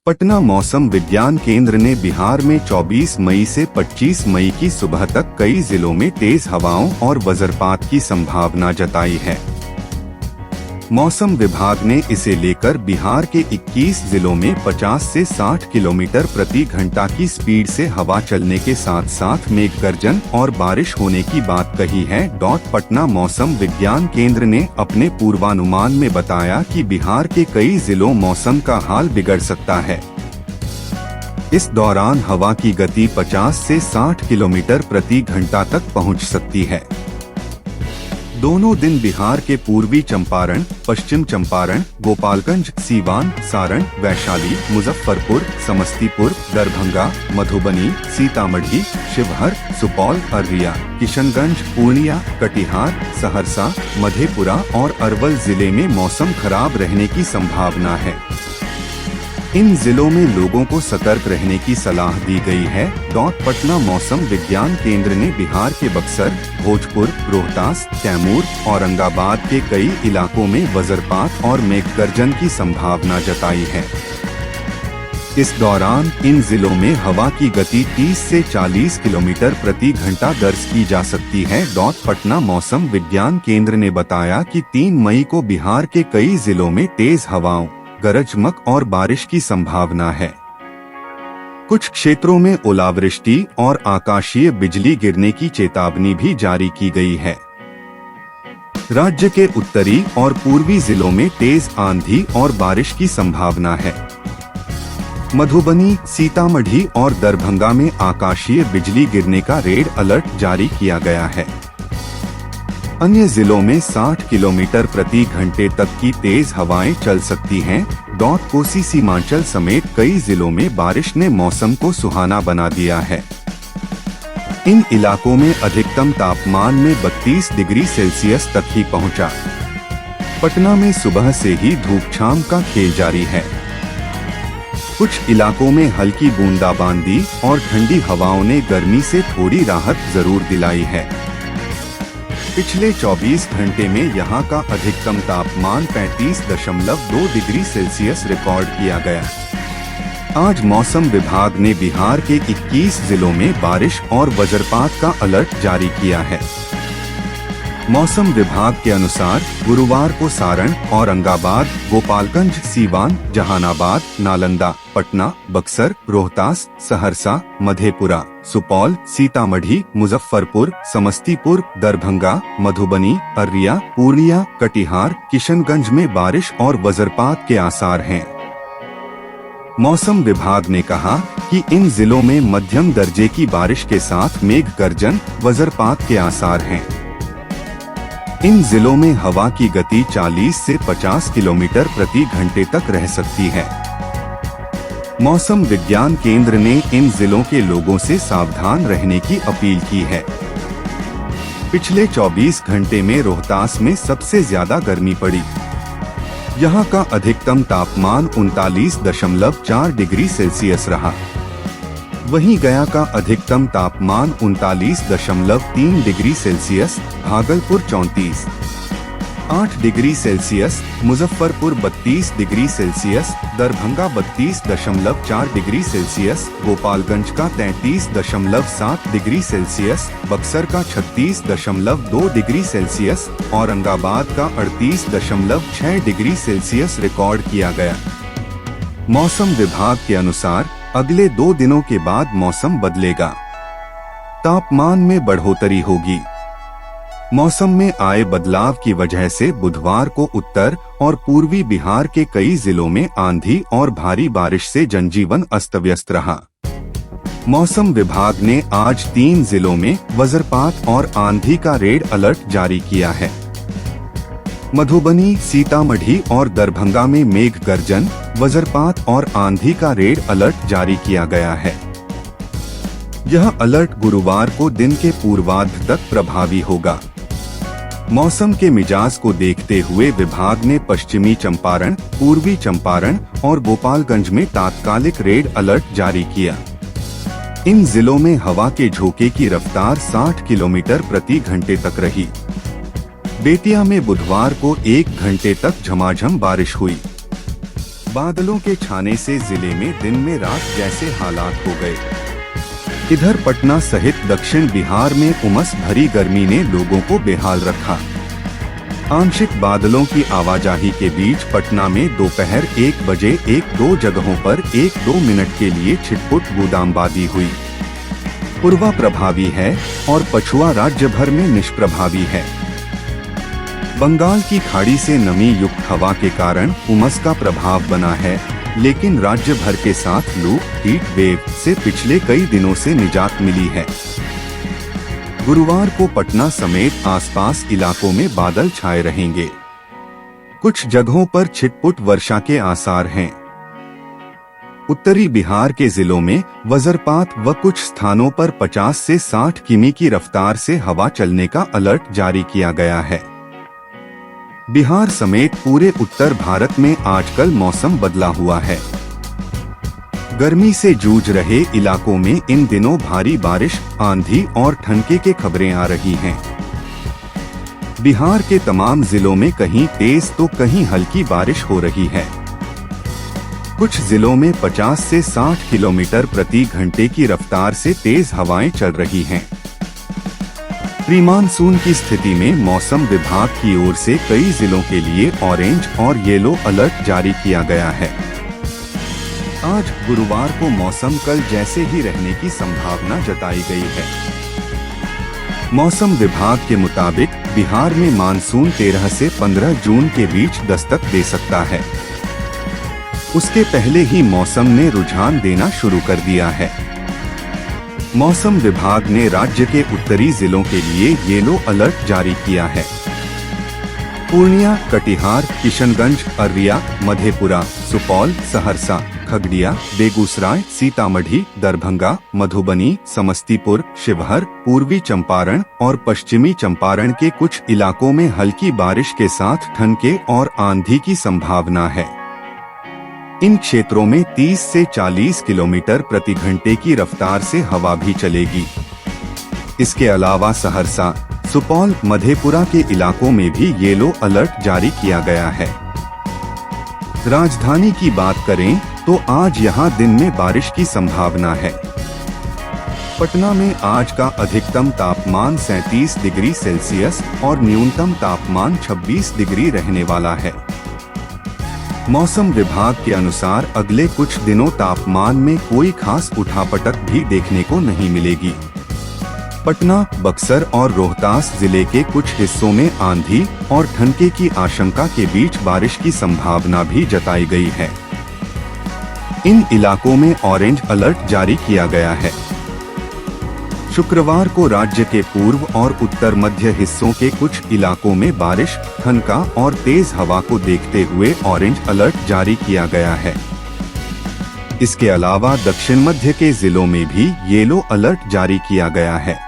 पटना मौसम विज्ञान केंद्र ने बिहार में 24 मई से 25 मई की सुबह तक कई जिलों में तेज हवाओं और वज्रपात की संभावना जताई है। मौसम विभाग ने इसे लेकर बिहार के 21 जिलों में 50 से 60 किलोमीटर प्रति घंटा की स्पीड से हवा चलने के साथ साथ मेघ गर्जन और बारिश होने की बात कही है। पटना मौसम विज्ञान केंद्र ने अपने पूर्वानुमान में बताया कि बिहार के कई जिलों मौसम का हाल बिगड़ सकता है। इस दौरान हवा की गति 50 से 60 किलोमीटर प्रति घंटा तक पहुंच सकती है। दोनों दिन बिहार के पूर्वी चंपारण, पश्चिम चंपारण, गोपालगंज, सीवान, सारण, वैशाली, मुजफ्फरपुर, समस्तीपुर, दरभंगा, मधुबनी, सीतामढ़ी, शिवहर, सुपौल, अररिया, किशनगंज, पूर्णिया, कटिहार, सहरसा, मधेपुरा और अरवल जिले में मौसम खराब रहने की संभावना है। इन जिलों में लोगों को सतर्क रहने की सलाह दी गई है। पटना मौसम विज्ञान केंद्र ने बिहार के बक्सर, भोजपुर, रोहतास, कैमूर, औरंगाबाद के कई इलाकों में वज्रपात और मेघ गर्जन की संभावना जताई है। इस दौरान इन जिलों में हवा की गति 30 से 40 किलोमीटर प्रति घंटा दर्ज की जा सकती है। पटना मौसम विज्ञान केंद्र ने बताया कि 3 मई को बिहार के कई जिलों में तेज हवाओं, गरज, चमक और बारिश की संभावना है। कुछ क्षेत्रों में ओलावृष्टि और आकाशीय बिजली गिरने की चेतावनी भी जारी की गई है। राज्य के उत्तरी और पूर्वी जिलों में तेज आंधी और बारिश की संभावना है। मधुबनी, सीतामढ़ी और दरभंगा में आकाशीय बिजली गिरने का रेड अलर्ट जारी किया गया है। अन्य जिलों में 60 किलोमीटर प्रति घंटे तक की तेज हवाएं चल सकती हैं। कोसी सीमांचल समेत कई जिलों में बारिश ने मौसम को सुहाना बना दिया है। इन इलाकों में अधिकतम तापमान में 32 डिग्री सेल्सियस तक ही पहुंचा। पटना में सुबह से ही धूप छांव का खेल जारी है। कुछ इलाकों में हल्की बूंदाबांदी और ठंडी हवाओं ने गर्मी से थोड़ी राहत जरूर दिलाई है। पिछले 24 घंटे में यहां का अधिकतम तापमान 35.2 डिग्री सेल्सियस रिकॉर्ड किया गया। आज मौसम विभाग ने बिहार के 21 जिलों में बारिश और वज्रपात का अलर्ट जारी किया है। मौसम विभाग के अनुसार गुरुवार को सारण, औरंगाबाद, गोपालगंज, सीवान, जहानाबाद, नालंदा, पटना, बक्सर, रोहतास, सहरसा, मधेपुरा, सुपौल, सीतामढ़ी, मुजफ्फरपुर, समस्तीपुर, दरभंगा, मधुबनी, अररिया, पूर्णिया, कटिहार, किशनगंज में बारिश और वज्रपात के आसार हैं। मौसम विभाग ने कहा कि इन जिलों में मध्यम दर्जे की बारिश के साथ मेघ गर्जन, वज्रपात के आसार हैं। इन जिलों में हवा की गति 40 से 50 किलोमीटर प्रति घंटे तक रह सकती है। मौसम विज्ञान केंद्र ने इन जिलों के लोगों से सावधान रहने की अपील की है। पिछले 24 घंटे में रोहतास में सबसे ज्यादा गर्मी पड़ी। यहां का अधिकतम तापमान 39.4 डिग्री सेल्सियस रहा। वहीं गया का अधिकतम तापमान 39.3 degree Celsius, Bhagalpur 34.8 degree Celsius, Muzaffarpur 32 degree Celsius, Darbhanga 32.4 degree Celsius, Gopalganj का 33.7 डिग्री सेल्सियस, बक्सर का 36.2 डिग्री सेल्सियस, औरंगाबाद का 38.6 डिग्री सेल्सियस रिकॉर्ड किया गया। मौसम विभाग के अनुसार अगले 2 दिनों के बाद मौसम बदलेगा। तापमान में बढ़ोतरी होगी। मौसम में आए बदलाव की वजह से बुधवार को उत्तर और पूर्वी बिहार के कई जिलों में आंधी और भारी बारिश से जनजीवन अस्त व्यस्त रहा। मौसम विभाग ने आज 3 जिलों में वज्रपात और आंधी का रेड अलर्ट जारी किया है। मधुबनी, सीतामढ़ी और दरभंगा में मेघ गर्जन, वज्रपात और आंधी का रेड अलर्ट जारी किया गया है। यह अलर्ट गुरुवार को दिन के पूर्वार्ध तक प्रभावी होगा। मौसम के मिजाज को देखते हुए विभाग ने पश्चिमी चंपारण, पूर्वी चंपारण और गोपालगंज में तात्कालिक रेड अलर्ट जारी किया। इन जिलों में हवा के झोंके की रफ्तार 60 किलोमीटर प्रति घंटे तक रही। बेतिया में बुधवार को 1 घंटे तक झमाझम बारिश हुई। बादलों के छाने से जिले में दिन में रात जैसे हालात हो गए। इधर पटना सहित दक्षिण बिहार में उमस भरी गर्मी ने लोगों को बेहाल रखा। आंशिक बादलों की आवाजाही के बीच पटना में दोपहर 1 बजे 1-2 जगहों पर 1-2 मिनट के लिए छिटपुट बूंदाबांदी हुई। पूर्वा प्रभावी है और पछुआ राज्य भर में निष्प्रभावी है। बंगाल की खाड़ी से नमी युक्त हवा के कारण उमस का प्रभाव बना है, लेकिन राज्य भर के साथ लू हीट वेव से पिछले कई दिनों से निजात मिली है। गुरुवार को पटना समेत आसपास इलाकों में बादल छाए रहेंगे। कुछ जगहों पर छिटपुट वर्षा के आसार हैं। उत्तरी बिहार के जिलों में वज्रपात व कुछ स्थानों पर 50 से 60 किमी की रफ्तार से हवा चलने का अलर्ट जारी किया गया है। बिहार समेत पूरे उत्तर भारत में आजकल मौसम बदला हुआ है। गर्मी से जूझ रहे इलाकों में इन दिनों भारी बारिश, आंधी और ठनके की खबरें आ रही हैं। बिहार के तमाम जिलों में कहीं तेज तो कहीं हल्की बारिश हो रही है। कुछ जिलों में 50 से 60 किलोमीटर प्रति घंटे की रफ्तार से तेज हवाएं चल रही हैं। प्री मानसून की स्थिति में मौसम विभाग की ओर से कई जिलों के लिए ऑरेंज और येलो अलर्ट जारी किया गया है। आज गुरुवार को मौसम कल जैसे ही रहने की संभावना जताई गई है। मौसम विभाग के मुताबिक बिहार में मानसून 13 से 15 जून के बीच दस्तक दे सकता है। उसके पहले ही मौसम ने रुझान देना शुरू कर दिया है। मौसम विभाग ने राज्य के उत्तरी जिलों के लिए येलो अलर्ट जारी किया है। पूर्णिया, कटिहार, किशनगंज, अररिया, मधेपुरा, सुपौल, सहरसा, खगड़िया, बेगूसराय, सीतामढ़ी, दरभंगा, मधुबनी, समस्तीपुर, शिवहर, पूर्वी चंपारण और पश्चिमी चंपारण के कुछ इलाकों में हल्की बारिश के साथ ठनके और आंधी की संभावना है। इन क्षेत्रों में 30 से 40 किलोमीटर प्रति घंटे की रफ्तार से हवा भी चलेगी। इसके अलावा सहरसा, सुपौल, मधेपुरा के इलाकों में भी येलो अलर्ट जारी किया गया है। राजधानी की बात करें तो आज यहां दिन में बारिश की संभावना है। पटना में आज का अधिकतम तापमान 37 डिग्री सेल्सियस और न्यूनतम तापमान 26 डिग्री रहने वाला है। मौसम विभाग के अनुसार अगले कुछ दिनों तापमान में कोई खास उठापटक भी देखने को नहीं मिलेगी। पटना, बक्सर और रोहतास जिले के कुछ हिस्सों में आंधी और ठनके की आशंका के बीच बारिश की संभावना भी जताई गई है। इन इलाकों में ऑरेंज अलर्ट जारी किया गया है। शुक्रवार को राज्य के पूर्व और उत्तर मध्य हिस्सों के कुछ इलाकों में बारिश, ठनका और तेज हवा को देखते हुए ऑरेंज अलर्ट जारी किया गया है। इसके अलावा दक्षिण मध्य के जिलों में भी येलो अलर्ट जारी किया गया है।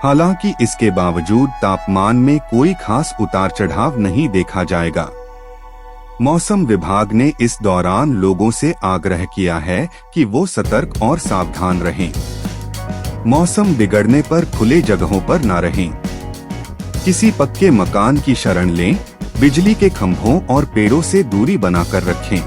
हालांकि इसके बावजूद तापमान में कोई खास उतार चढ़ाव नहीं देखा जाएगा। मौसम विभाग ने इस दौरान लोगों से आग्रह किया है कि वो सतर्क और सावधान रहें। मौसम बिगड़ने पर खुले जगहों पर न रहें। किसी पक्के मकान की शरण लें। बिजली के खंभों और पेड़ों से दूरी बनाकर रखें।